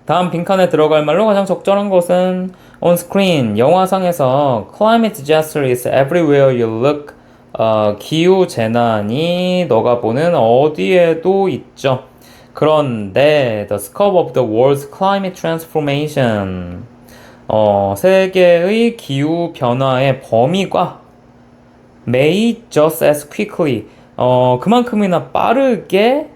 다음 빈칸에 들어갈 말로 가장 적절한 것은 on screen, 영화상에서 climate disaster is everywhere you look. 기후 재난이 너가 보는 어디에도 있죠. 그런데 the scope of the world's climate transformation, 세계의 기후 변화의 범위가 may just as quickly, 그만큼이나 빠르게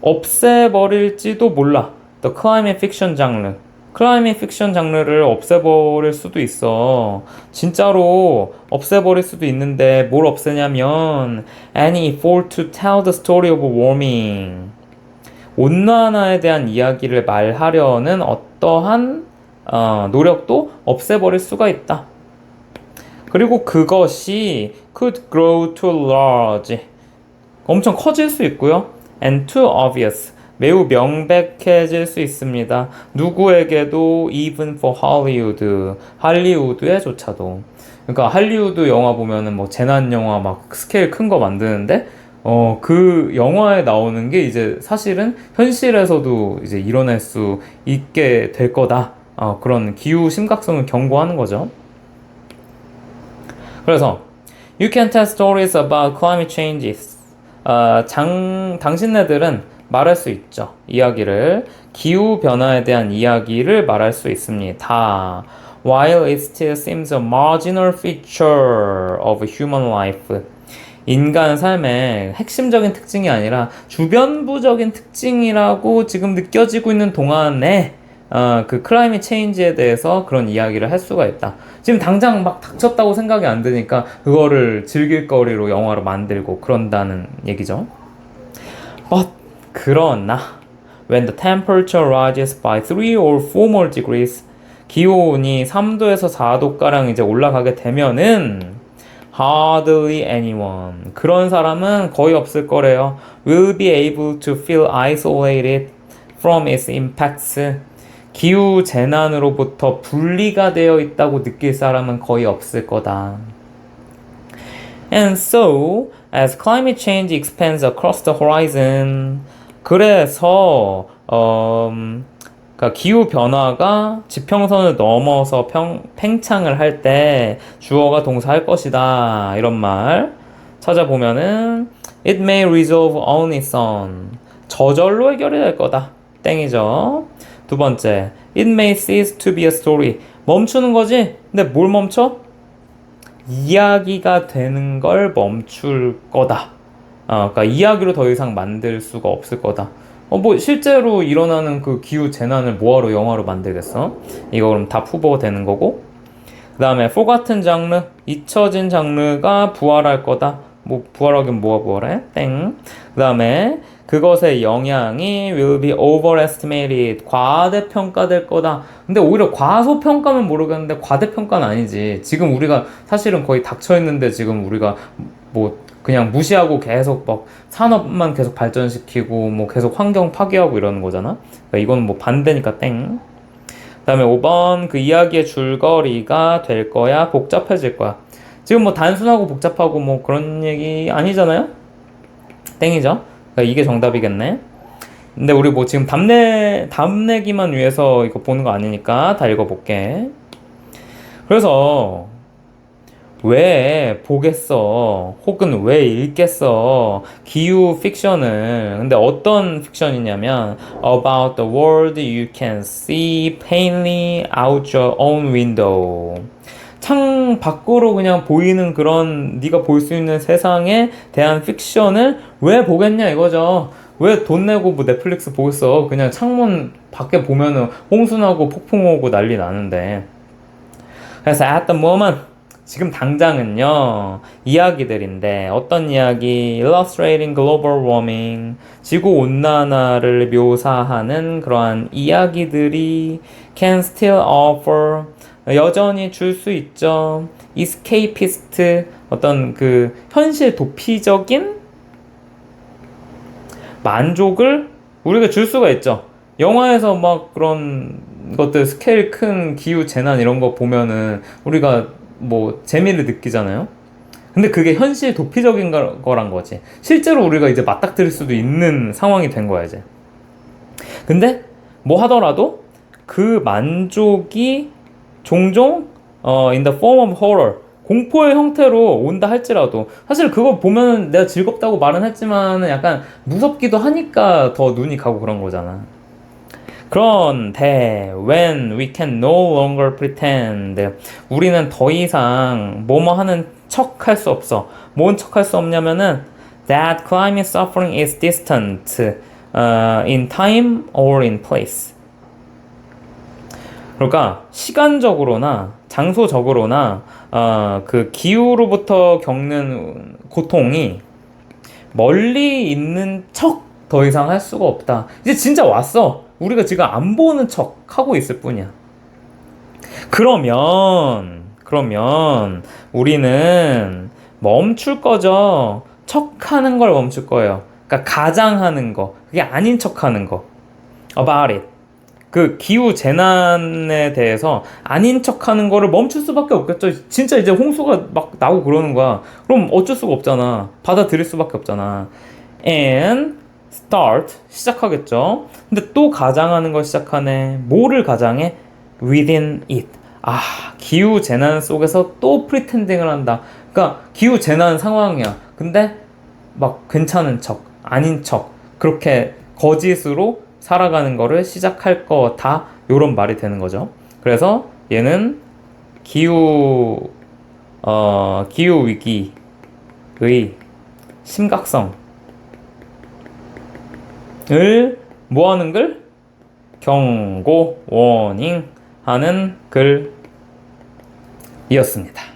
없애버릴지도 몰라. The climate fiction 장르. 클라이밋 픽션 장르를 없애버릴 수도 있어. 진짜로 없애버릴 수도 있는데 뭘 없애냐면 any effort to tell the story of warming. 온난화에 대한 이야기를 말하려는 어떠한 노력도 없애버릴 수가 있다. 그리고 그것이 could grow too large. 엄청 커질 수 있고요. and too obvious. 매우 명백해질 수 있습니다. 누구에게도 even for Hollywood. 할리우드에조차도. 그러니까 할리우드 영화 보면은 뭐 재난 영화 막 스케일 큰 거 만드는데 그 영화에 나오는 게 이제 사실은 현실에서도 이제 일어날 수 있게 될 거다. 그런 기후 심각성을 경고하는 거죠. 그래서 you can tell stories about climate changes. 당신네들은 말할 수 있죠. 이야기를. 기후 변화에 대한 이야기를 말할 수 있습니다. While it still seems a marginal feature of human life. 인간 삶의 핵심적인 특징이 아니라 주변부적인 특징이라고 지금 느껴지고 있는 동안에 그 클라이밋 체인지에 대해서 그런 이야기를 할 수가 있다. 지금 당장 막 닥쳤다고 생각이 안 드니까 그거를 즐길 거리로 영화로 만들고 그런다는 얘기죠. But 그러나 when the temperature rises by 3 or 4 more degrees, 기온이 3도에서 4도가량 이제 올라가게 되면은 hardly anyone, 그런 사람은 거의 없을 거래요. will be able to feel isolated from its impacts. 기후 재난으로부터 분리가 되어 있다고 느낄 사람은 거의 없을 거다. And so, as climate change expands across the horizon, 그래서 그러니까 기후 변화가 지평선을 넘어서 팽창을 할 때 주어가 동사할 것이다. 이런 말 찾아보면은 it may resolve on its own. 저절로 해결이 될 거다. 땡이죠. 두 번째, it may cease to be a story. 멈추는 거지? 근데 뭘 멈춰? 이야기가 되는 걸 멈출 거다. 그러니까 이야기로 더 이상 만들 수가 없을 거다. 뭐 실제로 일어나는 그 기후 재난을 뭐하러 영화로 만들겠어? 이거 그럼 다 후보가 되는 거고. 그 다음에 forgotten 장르, 잊혀진 장르가 부활할 거다. 뭐 부활하긴 뭐가 부활해? 땡. 그 다음에 그것의 영향이 will be overestimated. 과대평가될 거다. 근데 오히려 과소평가면 모르겠는데 과대평가는 아니지. 지금 우리가 사실은 거의 닥쳐있는데 지금 우리가 뭐 그냥 무시하고 계속 막 산업만 계속 발전시키고 뭐 계속 환경 파괴하고 이러는 거잖아. 그러니까 이건 뭐 반대니까 땡. 그 다음에 5번 그 이야기의 줄거리가 될 거야 복잡해질 거야. 지금 뭐 단순하고 복잡하고 뭐 그런 얘기 아니잖아요. 땡이죠. 그러니까 이게 정답이겠네. 근데 우리 뭐 지금 답내기만 위해서 이거 보는 거 아니니까 다 읽어볼게. 그래서 왜 보겠어? 혹은 왜 읽겠어? 기후 픽션을. 근데 어떤 픽션이냐면 about the world you can see plainly out your own window. 창 밖으로 그냥 보이는 그런 네가 볼 수 있는 세상에 대한 픽션을 왜 보겠냐 이거죠. 왜 돈 내고 뭐 넷플릭스 보겠어? 그냥 창문 밖에 보면은 홍수 나고 폭풍 오고 난리 나는데. 그래서 at the moment, 지금 당장은요, 이야기들인데, 어떤 이야기? Illustrating global warming, 지구온난화를 묘사하는 그러한 이야기들이 can still offer, 여전히 줄 수 있죠. escapist, 어떤 그 현실 도피적인 만족을 우리가 줄 수가 있죠. 영화에서 막 그런 것들 스케일 큰 기후 재난 이런 거 보면은 우리가 뭐 재미를 느끼잖아요. 근데 그게 현실 도피적인 거란 거지. 실제로 우리가 이제 맞닥뜨릴 수도 있는 상황이 된 거야 이제. 근데 뭐 하더라도 그 만족이 종종 in the form of horror, 공포의 형태로 온다 할지라도 사실 그거 보면 내가 즐겁다고 말은 했지만 약간 무섭기도 하니까 더 눈이 가고 그런 거잖아. 그런데 when we can no longer pretend, 우리는 더 이상 뭐뭐 하는 척 할 수 없어. 뭔 척 할 수 없냐면은 that climate suffering is distant in time or in place. 그러니까 시간적으로나 장소적으로나 그 기후로부터 겪는 고통이 멀리 있는 척 더 이상 할 수가 없다. 이제 진짜 왔어. 우리가 지금 안 보는 척 하고 있을 뿐이야. 그러면 우리는 멈출 거죠. 척하는 걸 멈출 거예요. 그러니까 가장하는 거, 그게 아닌 척하는 거. About it. 그 기후 재난에 대해서 아닌 척하는 거를 멈출 수밖에 없겠죠. 진짜 이제 홍수가 막 나고 그러는 거야. 그럼 어쩔 수가 없잖아. 받아들일 수밖에 없잖아. And start, 시작하겠죠. 근데 또 가장하는 걸 시작하네. 뭐를 가장해? Within it. 기후 재난 속에서 또 프리텐딩을 한다. 그러니까 기후 재난 상황이야. 근데 막 괜찮은 척, 아닌 척, 그렇게 거짓으로 살아가는 거를 시작할 거다. 요런 말이 되는 거죠. 그래서 얘는 기후 위기의 심각성을 뭐하는 글? 경고, 워닝 하는 글이었습니다.